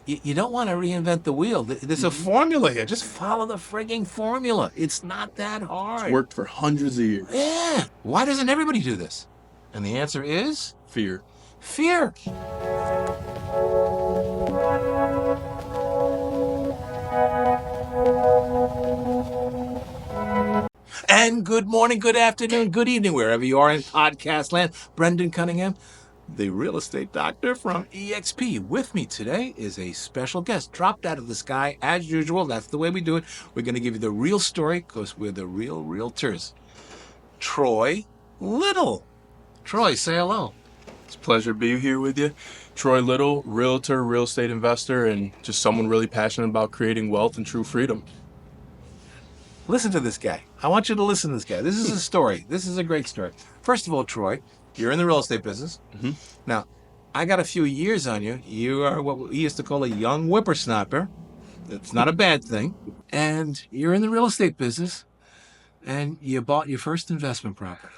You don't want to reinvent the wheel. There's a formula here. Just follow the frigging formula. It's not that It's hard. worked for hundreds of years. Yeah. Why doesn't everybody do this? And the answer is Fear. fear. And good morning, good afternoon, good evening, wherever you are in podcast land. Brendan Cunningham, the real estate doctor from EXP. With me today is a special guest dropped out of the sky as usual. That's the way we do it. We're going to give you the real story because we're the real realtors. Troy Little. Troy, say hello. It's a pleasure to be here with you. Troy Little, realtor, real estate investor, and just someone really passionate about creating wealth and true freedom. Listen to this guy. I want you to listen to this guy. This is a story. This is a great story. First of all, Troy, you're in the real estate business. Mm-hmm. Now, I got a few years on you. You are what we used to call a young whippersnapper. It's not a bad thing. And you're in the real estate business, and you bought your first investment property.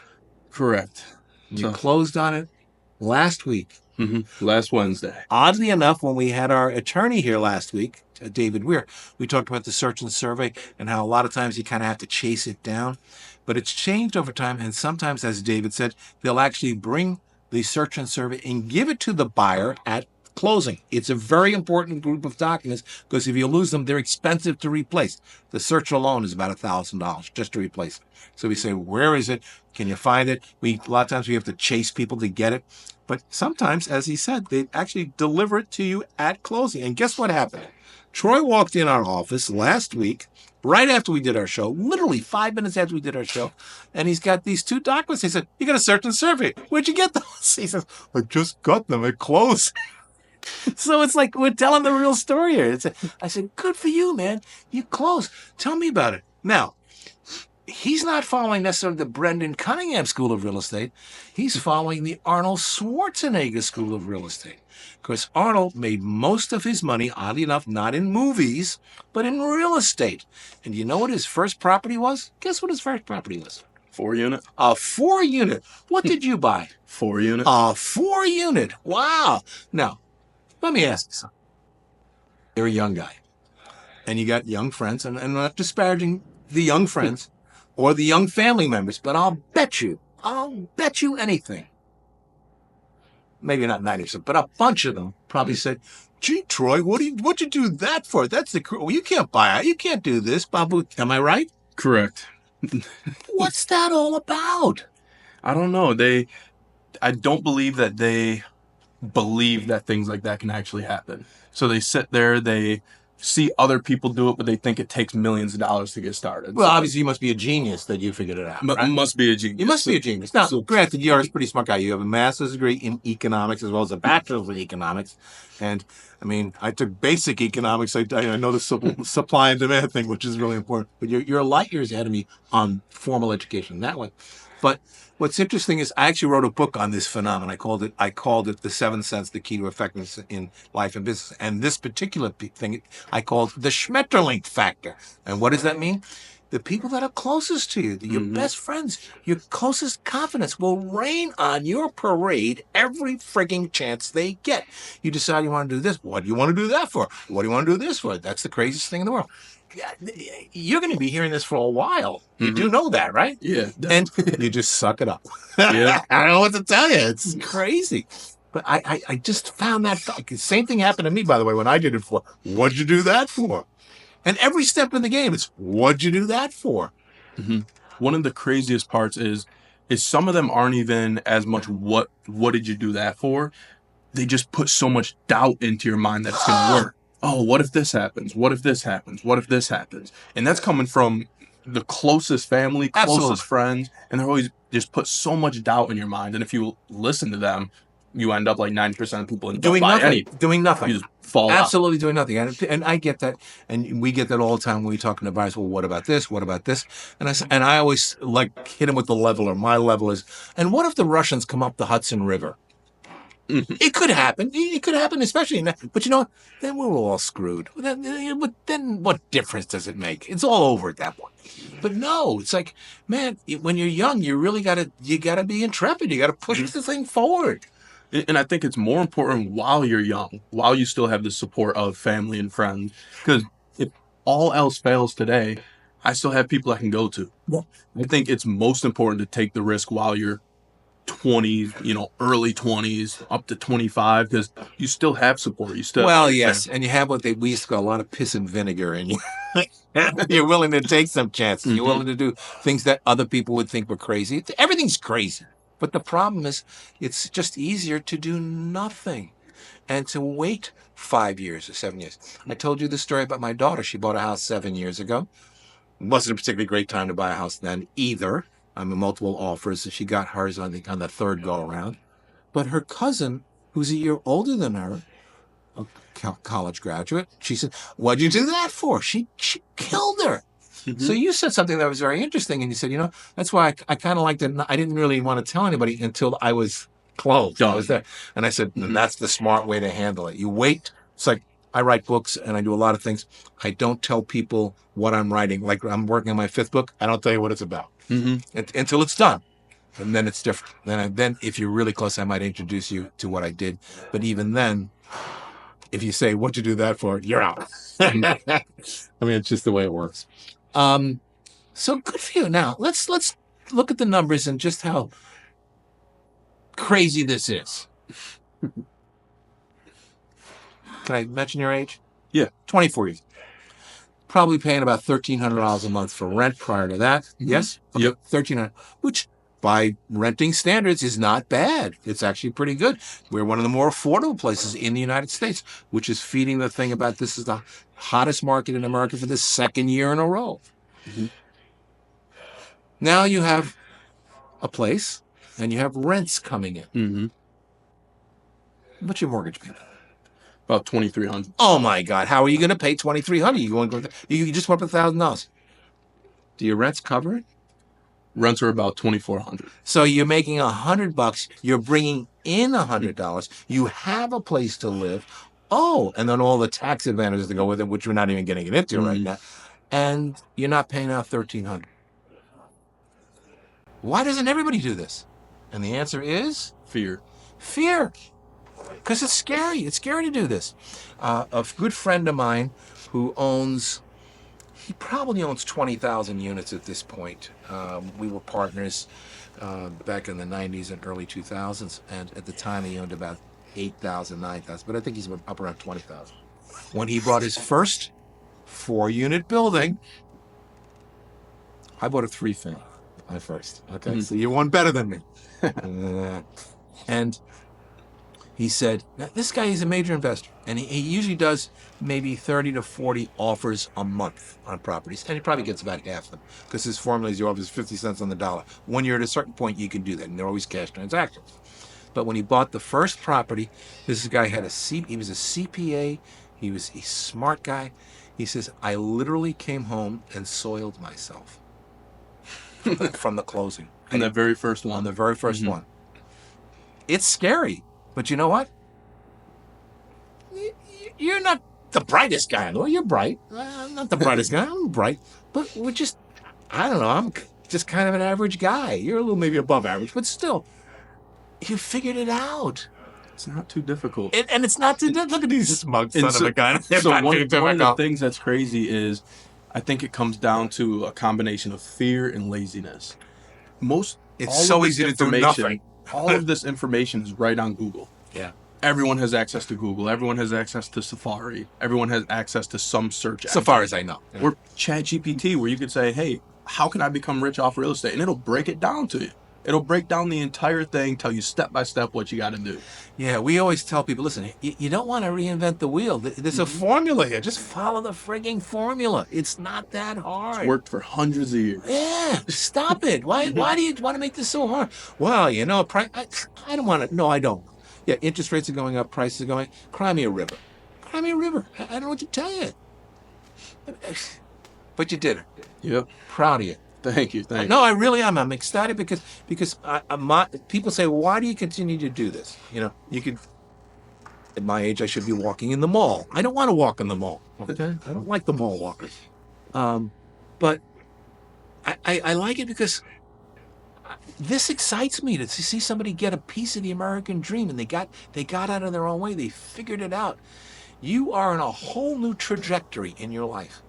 Correct. You closed on it last week. Mm-hmm. Last Wednesday. Oddly enough, when we had our attorney here last week, David Weir, we talked about the search and survey and how a lot of times you kind of have to chase it down. But it's changed over time, and sometimes, as David said, they'll actually bring the search and survey and give it to the buyer at closing. It's a very important group of documents because if you lose them, they're expensive to replace. The search alone is about $1,000 just to replace it. So we say, where is it? Can you find it? A lot of times we have to chase people to get it. But sometimes, as he said, they actually deliver it to you at closing. And guess what happened? Troy walked in our office last week, right after we did our show, literally 5 minutes after we did our show, and he's got these two documents. He said, you got a search and survey. Where'd you get those? He says, I just got them at close. So it's like we're telling the real story here. I said, good for you, man. You closed. Tell me about it. Now, he's not following necessarily the Brendan Cunningham School of Real Estate. He's following the Arnold Schwarzenegger School of Real Estate. Because Arnold made most of his money, oddly enough, not in movies, but in real estate. And you know what his first property was? Guess what his first property was? 4-unit. A 4-unit. What did you buy? 4-unit. A 4-unit. Wow. Now, let me ask you something. You're a young guy, and you got young friends, and I'm not disparaging the young friends or the young family members, but I'll bet you anything. Maybe not 90%, but a bunch of them probably said, gee, Troy, what'd you do that for? That's well, you can't buy it. You can't do this, Babu. Am I right? Correct. What's that all about? I don't know. I don't believe that they believe that things like that can actually happen. So they sit there, they see other people do it, but they think it takes millions of dollars to get started. Well, so, obviously you must be a genius that you figured it out. Right? Must be a genius. You must be a genius. Now, granted, you're a pretty smart guy. You have a master's degree in economics as well as a bachelor's in economics. And, I mean, I took basic economics. I know the supply and demand thing, which is really important. But you're light years ahead of me on formal education, that one. But what's interesting is I actually wrote a book on this phenomenon. I called it The 7 Cents, the Key to Effectiveness in Life and Business. And this particular thing I called the Schmetterling Factor. And what does that mean? The people that are closest to you, your best friends, your closest confidants will rain on your parade every frigging chance they get. You decide you want to do this. What do you want to do that for? What do you want to do this for? That's the craziest thing in the world. You're going to be hearing this for a while. You do know that, right? Yeah. And you just suck it up. Yeah. I don't know what to tell you. It's crazy. But I just found that same thing happened to me, by the way, when I did it for. What'd you do that for? And every step in the game, it's what'd you do that for? Mm-hmm. One of the craziest parts is some of them aren't even as much what did you do that for? They just put so much doubt into your mind that it's going to work. Oh, what if this happens? What if this happens? What if this happens? And that's coming from the closest family, closest friends, and they're always just put so much doubt in your mind. And if you listen to them, you end up like 90% of people doing nothing. Doing nothing. You just fall Absolutely doing nothing. And I get that. And we get that all the time when we talk to buyers. Well, what about this? What about this? And I always like hit them with the leveler. My level is, and what if the Russians come up the Hudson River? It could happen. It could happen, especially in that. But you know, then we're all screwed. Then what difference does it make? It's all over at that point. But no, it's like, man, when you're young, you really gotta be intrepid. You gotta push the thing forward. And I think it's more important while you're young, while you still have the support of family and friends. Because if all else fails today, I still have people I can go to. Yeah. I think it's most important to take the risk while you're 20s, early 20s, up to 25, because you still have support. You still Well, have yes, and you have we used to call a lot of piss and vinegar, and you're willing to take some chances. You're willing to do things that other people would think were crazy. Everything's crazy, but the problem is, it's just easier to do nothing and to wait 5 years or 7 years. I told you the story about my daughter. She bought a house 7 years ago. It wasn't a particularly great time to buy a house then either. I mean, multiple offers. She got hers on the third go around. But her cousin, who's a year older than her, a college graduate, she said, "What'd you do that for?" She killed her. So you said something that was very interesting, and you said, that's why I kind of liked it. I didn't really want to tell anybody until I was closed. Done. I was there, and I said, that's the smart way to handle it. You wait. It's like I write books and I do a lot of things. I don't tell people what I'm writing. Like I'm working on my 5th book. I don't tell you what it's about until it's done. And then it's different. Then if you're really close, I might introduce you to what I did. But even then, if you say, "What'd you do that for?" you're out. I mean, it's just the way it works. So good for you. Now, let's look at the numbers and just how crazy this is. Can I mention your age? Yeah. 24 years. Probably paying about $1,300 a month for rent prior to that. Yes? Okay. Yep. $1,300, which by renting standards is not bad. It's actually pretty good. We're one of the more affordable places in the United States, which is feeding the thing about this is the hottest market in America for the 2nd year in a row. Now you have a place and you have rents coming in. What's your mortgage payment? About $2,300. Oh my God! How are you going to pay $2,300? You just went up $1,000. Do your rents cover it? Rents are about $2,400. So you're making $100. You're bringing in $100. You have a place to live. Oh, and then all the tax advantages that go with it, which we're not even getting into right now. And you're not paying out $1,300. Why doesn't everybody do this? And the answer is Fear. Fear. Because it's scary. It's scary to do this. A good friend of mine who he probably owns 20,000 units at this point. We were partners back in the 90s and early 2000s. And at the time, he owned about 8,000, 9,000. But I think he's up around 20,000. When he bought his first 4-unit building, I bought a 3-family. My first. Okay, so you're one better than me. And he said, now, this guy is a major investor, and he usually does maybe 30 to 40 offers a month on properties, and he probably gets about half of them because his formula is he offers 50 cents on the dollar. When you're at a certain point, you can do that, and they're always cash transactions. But when he bought the first property, this guy he was a CPA, he was a smart guy. He says, I literally came home and soiled myself from the closing. On that very first one. On the very first one. It's scary. But you know what? You're not the brightest guy in the world. You're bright. I'm not the brightest guy. I'm bright. But I don't know. I'm just kind of an average guy. You're a little maybe above average, but still, you figured it out. It's not too difficult. And it's not too difficult. Look at these smug son of a gun. So one of the things that's crazy is I think it comes down to a combination of fear and laziness. It's so easy to do nothing. All of this information is right on Google. Yeah. Everyone has access to Google. Everyone has access to Safari. Everyone has access to some search engine. So far as I know. Yeah. Or ChatGPT, where you could say, hey, how can I become rich off real estate? And it'll break it down to you. It'll break down the entire thing, tell you step by step what you got to do. Yeah, we always tell people, listen, you don't want to reinvent the wheel. There's a formula here. Just follow the frigging formula. It's not that hard. It's worked for hundreds of years. Yeah, stop it. Why do you want to make this so hard? Well, I don't want to. No, I don't. Yeah, interest rates are going up, prices are going. Cry me a river. Cry me a river. I don't know what to tell you. But you did it. Yep. Proud of you. Thank you. No, I really am. I'm ecstatic because people say, why do you continue to do this? You could, at my age, I should be walking in the mall. I don't want to walk in the mall. Okay? I don't like the mall walkers. But I like it because this excites me to see somebody get a piece of the American dream, and they got out of their own way. They figured it out. You are on a whole new trajectory in your life.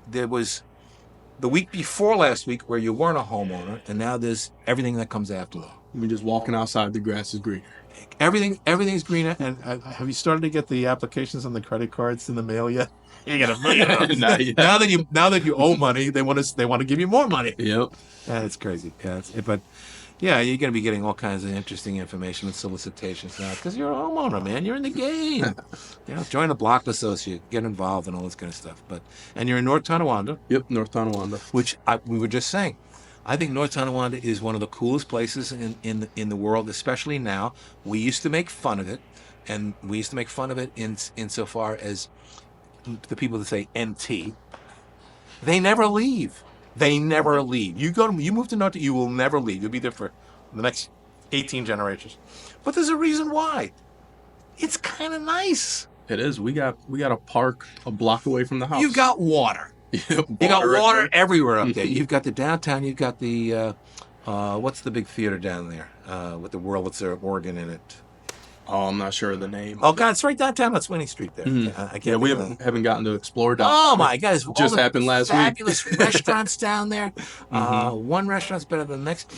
There was the week before last week where you weren't a homeowner, and now there's everything that comes after that. We're just walking outside, the grass is greener. Everything's greener. And have you started to get the applications on the credit cards in the mail yet? You get a million of them. Not yet. Now that you owe money, they want to give you more money. Yep. Yeah, it's crazy. Yeah, but yeah, you're going to be getting all kinds of interesting information and solicitations now because you're a homeowner, man. You're in the game. Join a block associate, get involved, and all this kind of stuff. And you're in North Tonawanda. Yep, North Tonawanda. Which we were just saying. I think North Tonawanda is one of the coolest places in the world, especially now. We used to make fun of it, and we used to make fun of it insofar as the people that say NT. They never leave. They never leave. You move to North, you will never leave. You'll be there for the next 18 generations. But there's a reason why. It's kind of nice. It is. We got a park a block away from the house. You got water. Yep, you got water everywhere up there. You've got the downtown. You've got the what's the big theater down there with the Wurlitzer organ in it? Oh, I'm not sure of the name. Oh God, it's right downtown on Sweeney Street there. Yeah, we haven't gotten to explore down. Oh my God, it's just happened last week. Fabulous restaurants down there. One restaurant's better than the next.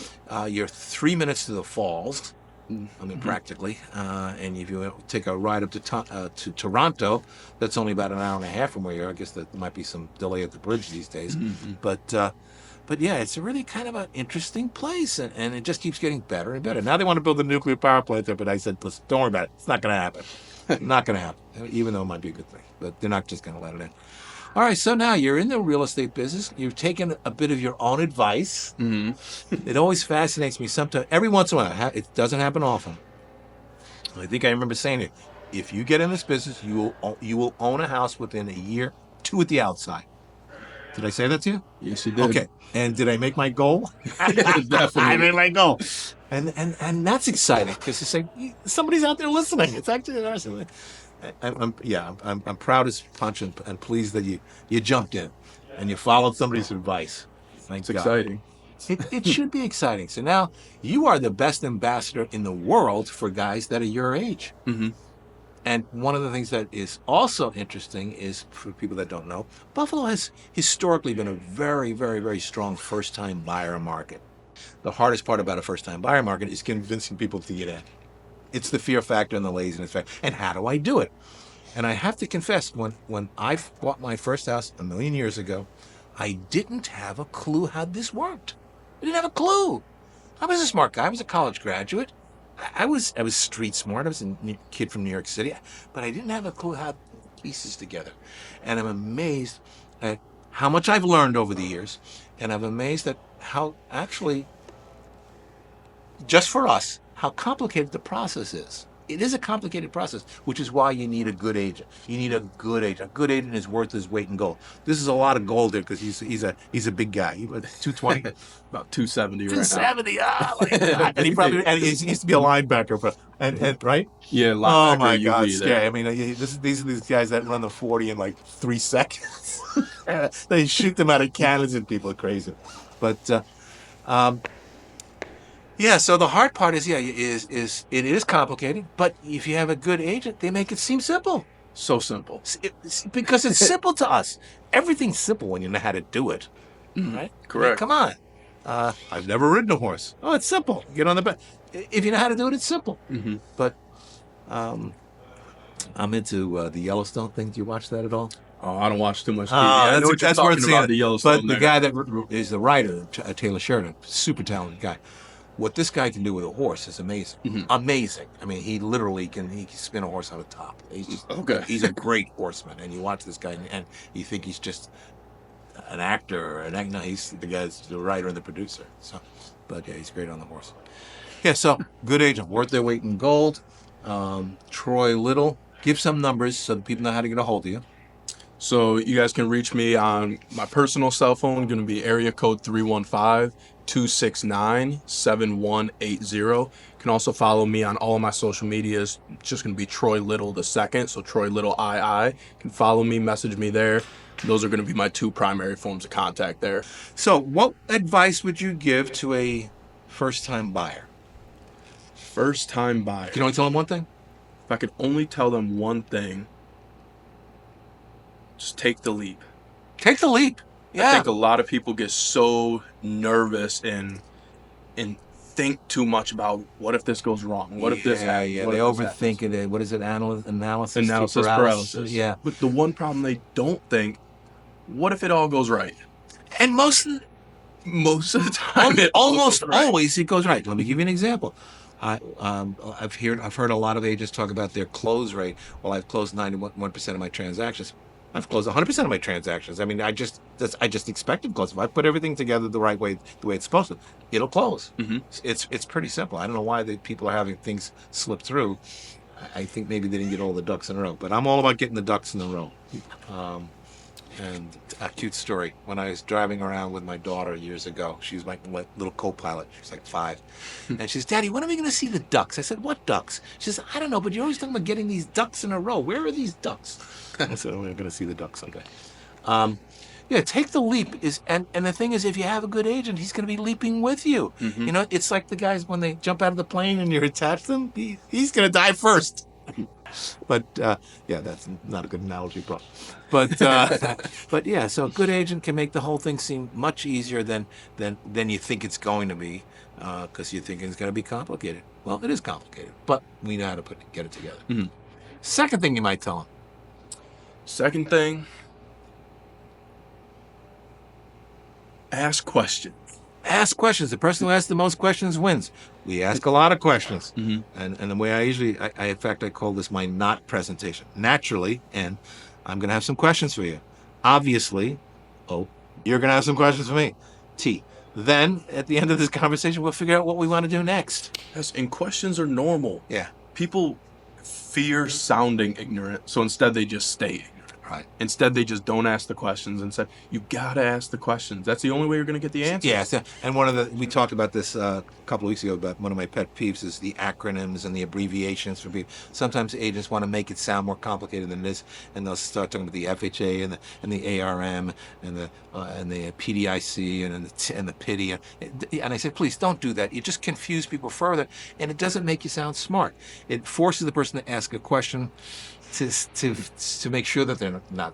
You're 3 minutes to the falls. I mean, practically. And if you take a ride up to Toronto, that's only about an hour and a half from where you are. I guess there might be some delay at the bridge these days. But yeah, it's a really kind of an interesting place, and it just keeps getting better and better. Now they want to build a nuclear power plant there, but I said, listen, don't worry about it. It's not going to happen. Not going to happen, even though it might be a good thing. But they're not just going to let it in. All right, so now you're in the real estate business. You've taken a bit of your own advice. It always fascinates me. Sometimes, every once in a while, it doesn't happen often. I think I remember saying it. If you get in this business, you will own a house within a year, 2 at the outside. Did I say that to you? Yes, you did. Okay. And did I make my goal? Definitely. I made my goal. And that's exciting because it's like somebody's out there listening. It's actually interesting. I'm proud as punch and pleased that you jumped in and you followed somebody's advice. It's exciting. It should be exciting. So now you are the best ambassador in the world for guys that are your age. And one of the things that is also interesting is, for people that don't know, Buffalo has historically been a very, very, very strong first-time buyer market. The hardest part about a first-time buyer market is convincing people to get in. It's the fear factor and the laziness factor. And how do I do it? And I have to confess, when I bought my first house 1 million years ago, I didn't have a clue how this worked. I didn't have a clue. I was a smart guy. I was a college graduate. I was street smart. I was a kid from New York City, but I didn't have a clue how to put pieces together. And I'm amazed at how much I've learned over the years, and I'm amazed at how actually, just for us, how complicated the process is. It is a complicated process, which is why you need a good agent. You need a good agent. A good agent is worth his weight in gold. This is a lot of gold there because he's a big guy. He's 220, about 270 right now. 270. And he used to be a linebacker, and right? Yeah, linebacker. Oh my God, scary. I mean, these are these guys that run the 40 in like 3 seconds. They shoot them out of cannons, and people are crazy. But yeah, so the hard part is it is complicated, but if you have a good agent, they make it seem simple. So simple. Because it's simple to us. Everything's simple when you know how to do it, right? Correct. Come on. I've never ridden a horse. Oh, it's simple. Get on the back. If you know how to do it, it's simple. But I'm into the Yellowstone thing. Do you watch that at all? Oh, I don't watch too much TV. I know what you're talking about, the Yellowstone. But the guy that is the writer, Taylor Sheridan, super talented guy. What this guy can do with a horse is amazing. Amazing. I mean, he literally can spin a horse on the top. He's a great horseman. And you watch this guy and you think he's just an actor or an actor. No, he's the guy's the writer and the producer. So, but yeah, he's great on the horse. Yeah, so good agent, worth their weight in gold. Troy Little, give some numbers so that people know how to get a hold of you. So you guys can reach me on my personal cell phone, going to be area code 315-269-7180. You can also follow me on all of my social medias. It's just going to be Troy Little II, so Troy Little II. You can follow me, message me there. Those are going to be my two primary forms of contact there. So, what advice would you give to a first-time buyer? First time buyer. You can only tell them one thing? If I could only tell them one thing, just take the leap. Take the leap. Yeah. I think a lot of people get so nervous and think too much about what if this goes wrong? What if this happens? Yeah, What they if this overthink happens? it. What is it? Analysis Paralysis. Yeah. But the one problem they don't think, what if it all goes right? And most of the time, almost always it goes right. Let me give you an example. I've heard a lot of agents talk about their close rate. Well, I've closed 91% of my transactions. I've closed 100% of my transactions. I mean, I just expected close. If I put everything together the right way, the way it's supposed to, it'll close. Mm-hmm. It's pretty simple. I don't know why people are having things slip through. I think maybe they didn't get all the ducks in a row. But I'm all about getting the ducks in a row. And a cute story. When I was driving around with my daughter years ago, she was my little co-pilot. She was like 5. And she says, Daddy, when are we going to see the ducks? I said, what ducks? She says, I don't know, but you're always talking about getting these ducks in a row. Where are these ducks? I said, we're going to see the ducks someday. Yeah, take the leap. And the thing is, if you have a good agent, he's going to be leaping with you. Mm-hmm. You know, it's like the guys when they jump out of the plane and you're attached to them, he's going to die first. But yeah, that's not a good analogy, but yeah. So a good agent can make the whole thing seem much easier than you think it's going to be, because you're thinking it's going to be complicated. Well, it is complicated, but we know how to get it together. Mm-hmm. Second thing you might tell them. Second thing, ask questions. Ask questions. The person who asks the most questions wins. We ask a lot of questions. Mm-hmm. And the way I usually, in fact, I call this my not presentation. Naturally, and I'm going to have some questions for you. Obviously, you're going to have some questions for me. T. Then, at the end of this conversation, we'll figure out what we want to do next. Yes, and questions are normal. Yeah. People fear sounding ignorant, so instead they just stay ignorant. Right. Instead, they just don't ask the questions and said, you gotta ask the questions. That's the only way you're gonna get the answers. Yeah, and we talked about this a couple of weeks ago, about one of my pet peeves is the acronyms and the abbreviations for people. Sometimes agents want to make it sound more complicated than it is, and they'll start talking about the FHA and the ARM and the PDIC and the PIDI. And I said, please don't do that. You just confuse people further, and it doesn't make you sound smart. It forces the person to ask a question to make sure that they're not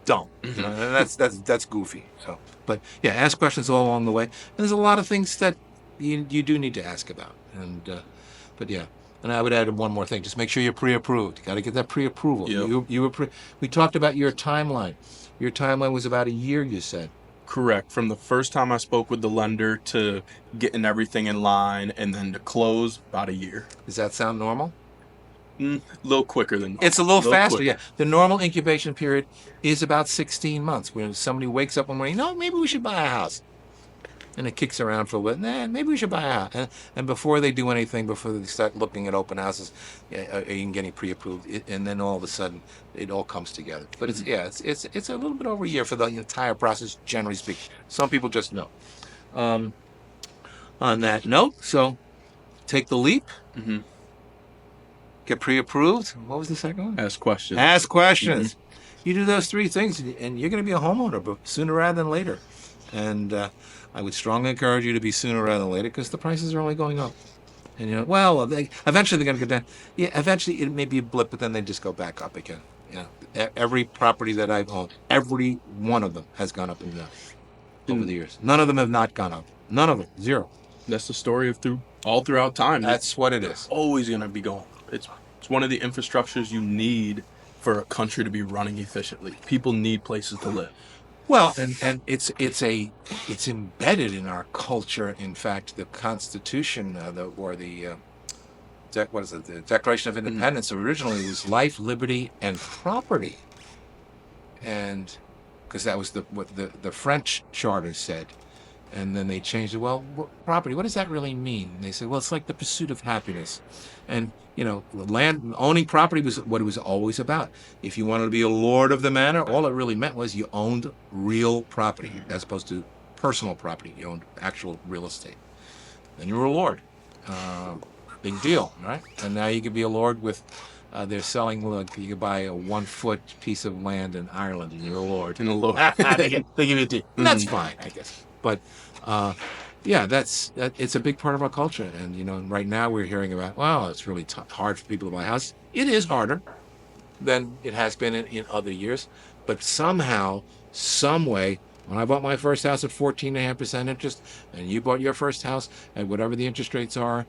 dumb. Mm-hmm. And that's goofy. So, but yeah, ask questions all along the way. And there's a lot of things that you do need to ask about. And but yeah, and I would add one more thing: just make sure you're pre-approved. You got to get that pre-approval. Yep. We talked about your timeline. Your timeline was about a year, you said. Correct. From the first time I spoke with the lender to getting everything in line and then to close, about a year. Does that sound normal? A little quicker than normal. It's a little faster, quicker. Yeah. The normal incubation period is about 16 months. When somebody wakes up one morning, no, maybe we should buy a house. And it kicks around for a bit. Maybe we should buy a house. And before they do anything, before they start looking at open houses, and getting pre-approved, and then all of a sudden, it all comes together. But it's a little bit over a year for the entire process, generally speaking. Some people just know. On that note, so take the leap. Mm-hmm. Get pre-approved. What was the second one? Ask questions. Ask questions. Mm-hmm. You do those 3 things, and you're going to be a homeowner, but sooner rather than later. And I would strongly encourage you to be sooner rather than later, because the prices are only going up. And eventually they're going to go down. Yeah, eventually it may be a blip, but then they just go back up again. Every property that I've owned, every one of them has gone up and down over the years. None of them have not gone up. None of them. 0. That's the story of all throughout time. That's what it is. It's always going to be going. It's one of the infrastructures you need for a country to be running efficiently. People need places to live. Well, and it's embedded in our culture. In fact, the Constitution, the Declaration of Independence, originally was life, liberty, and property. And because that was what the French charter said. And then they changed it. Well, property, what does that really mean? And they said, well, it's like the pursuit of happiness. And, land, owning property was what it was always about. If you wanted to be a lord of the manor, all it really meant was you owned real property as opposed to personal property. You owned actual real estate. Then you were a lord. Big deal, right? And now you could be a lord with they're selling. Look, you can buy a 1 foot piece of land in Ireland, and you're a lord. In the Lord. They give it to you. And that's Mhm. fine, I guess. But yeah, it's a big part of our culture. And right now we're hearing about, well, it's really hard for people to buy a house. It is harder than it has been in other years, but somehow, some way. When I bought my first house at 14.5% interest, and you bought your first house at whatever the interest rates are,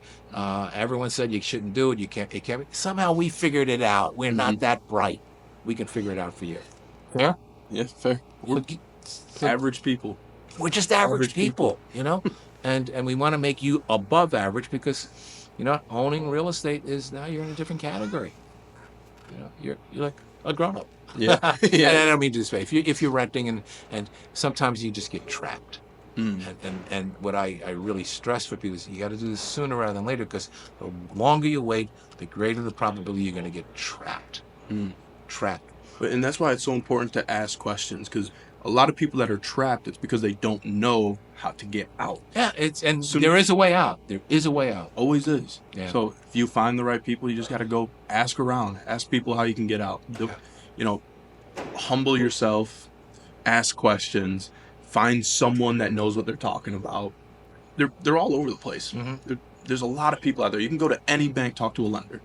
everyone said you shouldn't do it. You can't. It can't. Somehow we figured it out. We're not Mhm. that bright. We can figure it out for you. Yeah. Yeah, fair. We're So average people. we're just average Average people. people, and we want to make you above average because, owning real estate is now you're in a different category. You're like a grown up. Yeah. And Yeah. I don't mean to this way. If you're renting and sometimes you just get trapped. Mm. And what I really stress for people is you got to do this sooner rather than later because the longer you wait, the greater the probability you're going to get trapped. Mm. Trapped. And that's why it's so important to ask questions, because a lot of people that are trapped, it's because they don't know how to get out. Yeah, So- there is a way out. There is a way out. Always is. Yeah. So if you find the right people, you just got to go ask around, ask people how you can get out. Humble yourself, ask questions, find someone that knows what they're talking about. They're all over the place. Mhm. There's a lot of people out there. You can go to any bank, talk to a lender.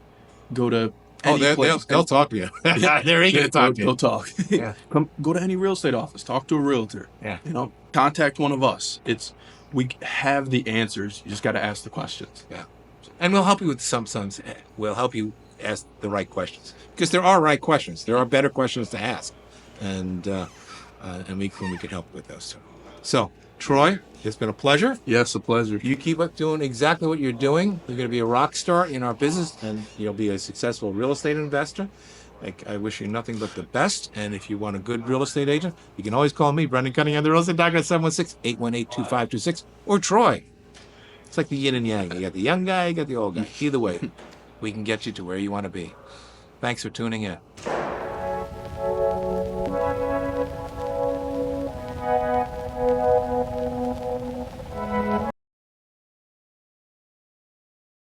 Go to Oh, any place. they'll talk to you. They're eager to talk to you. They'll talk. Yeah. Go to any real estate office. Talk to a realtor. Yeah. Contact one of us. We have the answers. You just got to ask the questions. Yeah. And we'll help you with sometimes. We'll help you ask the right questions because there are right questions. There are better questions to ask, and we can help with those too. So, Troy, it's been a pleasure. Yes, a pleasure. You keep up doing exactly what you're doing. You're going to be a rock star in our business, and you'll be a successful real estate investor. I wish you nothing but the best. And if you want a good real estate agent, you can always call me, Brendan Cunningham, the real estate doctor, at 716-818-2526, or Troy. It's like the yin and yang. You got the young guy, you got the old guy. Either way, we can get you to where you want to be. Thanks for tuning in.